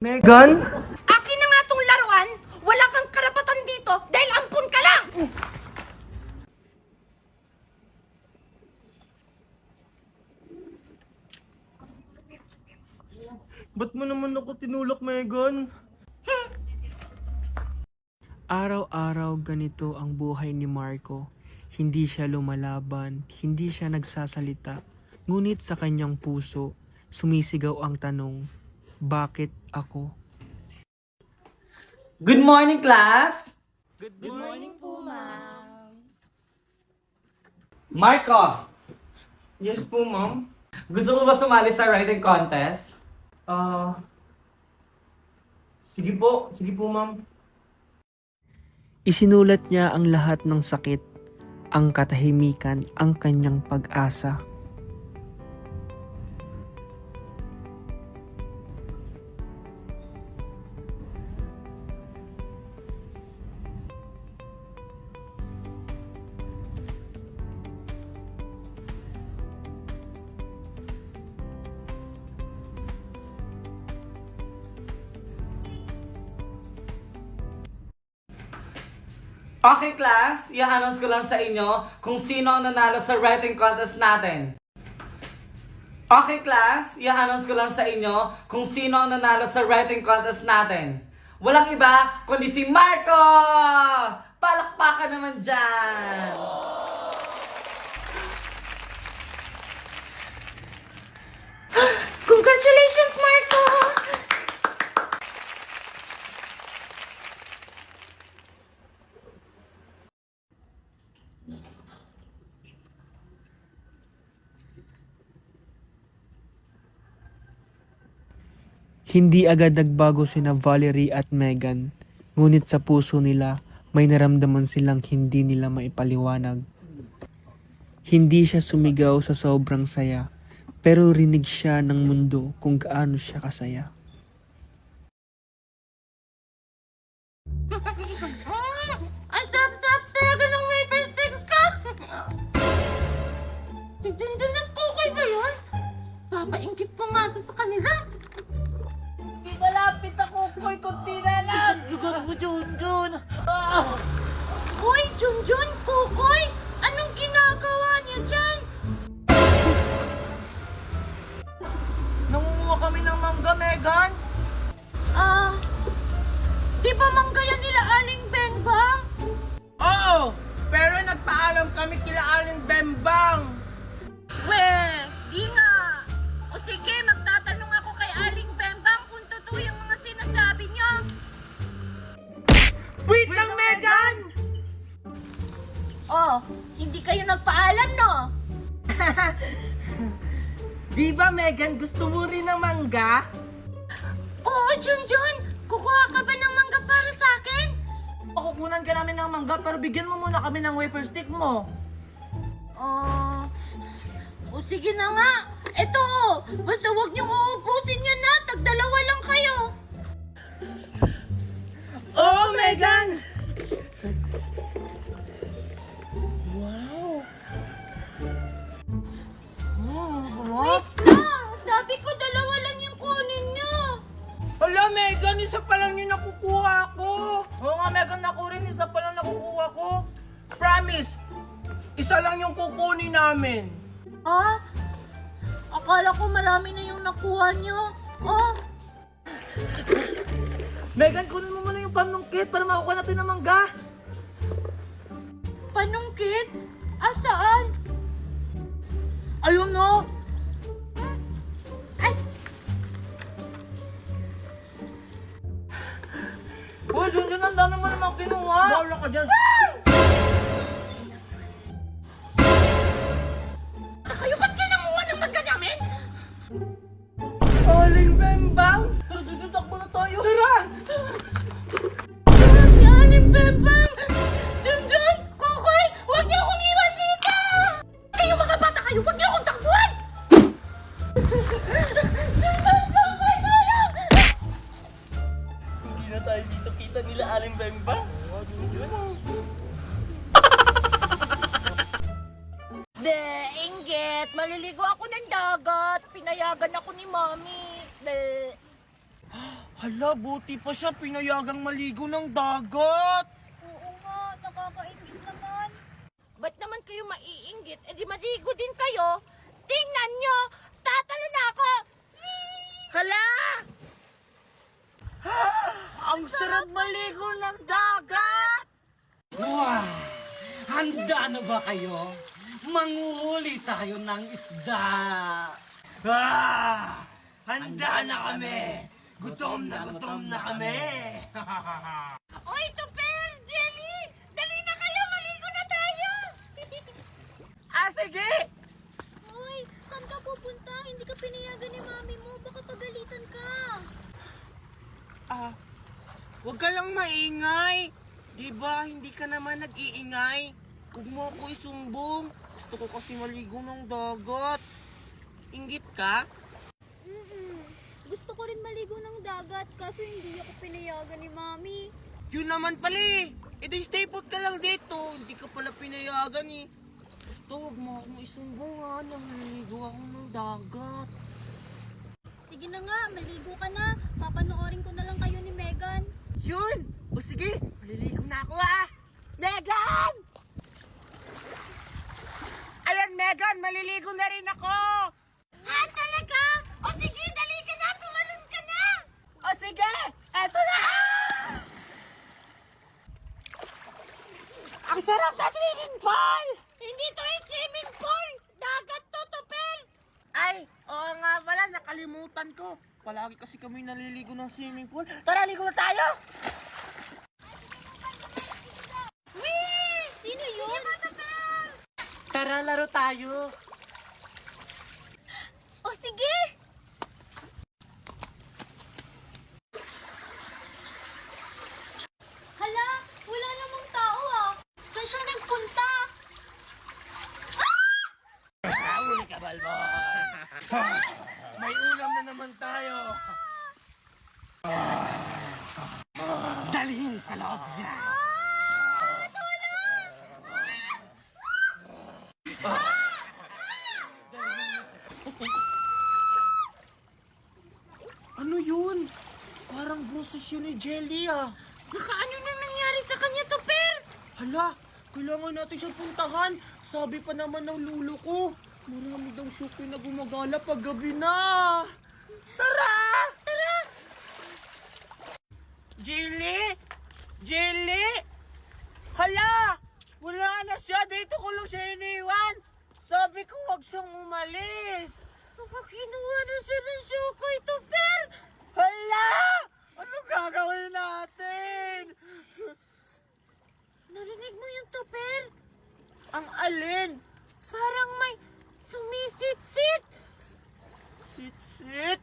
Megan? Akin na nga tong laruan! Wala kang karapatan dito dahil ampun ka lang! Ba't mo naman ako tinulak, Megan? Araw-araw ganito ang buhay ni Marco. Hindi siya lumalaban, hindi siya nagsasalita. Ngunit sa kanyang puso, sumisigaw ang tanong, bakit ako? Good morning, class! Good morning po, ma'am. Marco, Yes po, ma'am. gusto mo ba sumali sa writing contest? Sige po, ma'am. Isinulat niya ang lahat ng sakit, ang katahimikan, ang kanyang pag-asa. Okay, class, i-announce ko lang sa inyo kung sino ang nanalo sa writing contest natin. Okay, class, i-announce ko lang sa inyo kung sino ang nanalo sa writing contest natin. Walang iba kundi si Marco! Palakpakan naman dyan! Congratulations, Marco! Hindi agad nagbago sina Valerie at Megan, ngunit sa puso nila may naramdaman silang hindi nila maipaliwanag. Hindi siya sumigaw sa sobrang saya, pero rinig siya ng mundo kung gaano siya kasaya. Ang sarap-sarap talaga ng wafer sticks ka! Tigdindin ng kukay ba yun? Papaingkit ko nga ito sa kanila. Malapit ako, Koy, kunti na lang! Lugar mo, Junjun! Uy, Junjun, Kukoy! Anong ginagawa niyo dyan? Nangunguha kami ng mangga, Megan! Di ba mangga yan nila Aling Bengbang? Oo! Pero nagpaalam kami kila Aling Bembang! We, di nga. O sige, magtatanong ako kay Aling Bembang kung totoo yung mga sinasabi niyo. Wait lang, Megan! Oh, hindi kayo nagpaalam, no? Di ba, Megan, gusto mo rin ng mangga? Oo, Junjun. Kukuha ka ba ng mangga para sa akin? Kukunan ka namin ng mangga, pero bigyan mo muna kami ng wafer stick mo. O sige na nga. Eto, basta huwag niyong uubusin yan na. Tagdalawa lang kayo. Oo, Megan! Wow! Wait lang. Sabi ko dalawa lang yung kunin niyo. Hala, Megan, isa pa lang yung nakukuha ko. Oo nga, Megan, ako rin, isa pa lang nakukuha ko. Promise, isa lang yung kukunin namin. Ha? Akala ko marami na yung nakuha niyo. Oh, Megan, kunin mo muna yung panungkit para makukuha natin ng mangga. panungkit? Asaan? Ayun, no? Ay, Uy, dun ang dami mo naman kinuha. Bawala ka dyan. kayo ba't kayo nanguha ng mangga namin? Aling Bembang! Tara, dun, takbo na tayo. Tara! Si Aling Bembang! Junjun! Kukoy! Huwag niyo akong iwan dito! Kayo mga bata kayo! Huwag niyo akong takbuhan! Junjun! Kukoy! Tulong! Hindi na tayo dito kita nila Aling Bembang. Be, inggit! Maliligo ako ng dagat! Pinayagan ako ni Mommy! Be! Hala, buti pa siya pinayagang maligo ng dagat. Oo nga, nakakaingit naman. Ba't naman kayo maiinggit? Eh di maligo din kayo. Tingnan nyo, tatalo na ako. Hala! Ang sarap maligo ng dagat! Wow! Handa na ba kayo? Manguhuli tayo ng isda! Handa na kami! Gutom na kami! Oy, Tupper, Jelly! Dali na kayo, maligo na tayo! Sige! Uy, saan ka pupunta? Hindi ka pinayagan ni mami mo. Baka pagalitan ka. Huwag ka lang maingay. Diba, hindi ka naman nag-iingay. Huwag mo ako isumbong. Gusto ko kasi maligo ng dagat. Inggit ka? Gusto ko rin maligo ng dagat kasi hindi ako pinayagan ni mami. Yun naman pala eh. E di stay put ka lang dito. Hindi ka pala pinayagan eh. Gusto, huwag mo akong isumbong ha. Naliligo ako ng dagat. Sige na nga, maligo ka na. Papanoorin ko na lang kayo ni Megan. Yun! O sige, maliligo na ako ha! Megan! Ayan Megan, maliligo na rin ako! Talaga? O sige, dali ka na, tumalon ka na! O sige, eto na! Ang sarap na swimming pool! Hindi to yung swimming pool! Dagat to, Tupper! Ay, oo nga pala, nakalimutan ko. Palagi kasi kami naliligo ng swimming pool. Tara, ligo na tayo! Wee! Sino yun? Tara, laro tayo! O sige! Hala, wala namang tao ah. Saan siya nagpunta? Huli ka, Balbo! May ulam na naman tayo! Dalhin sa loob yan! Ano yun? Parang boses yun ni Jelly ah! Baka ano nang nangyari sa kanya, Tupper? Hala, kailangan natin siyang puntahan. Sabi pa naman ng lulo ko, marami daw syukoy na gumagala pag gabi na. Tara! Tara! Jelly? Jelly? Hala! Wala na siya. Dito ko lang siya iniwan. Sabi ko huwag siyang umalis. Baka kinuha na siya ng syukoy, Tupper! Hala! Anong gagawin natin? Narinig mo yung Tupper? Ang alin? Parang may sumisit-sit! Sit-sit?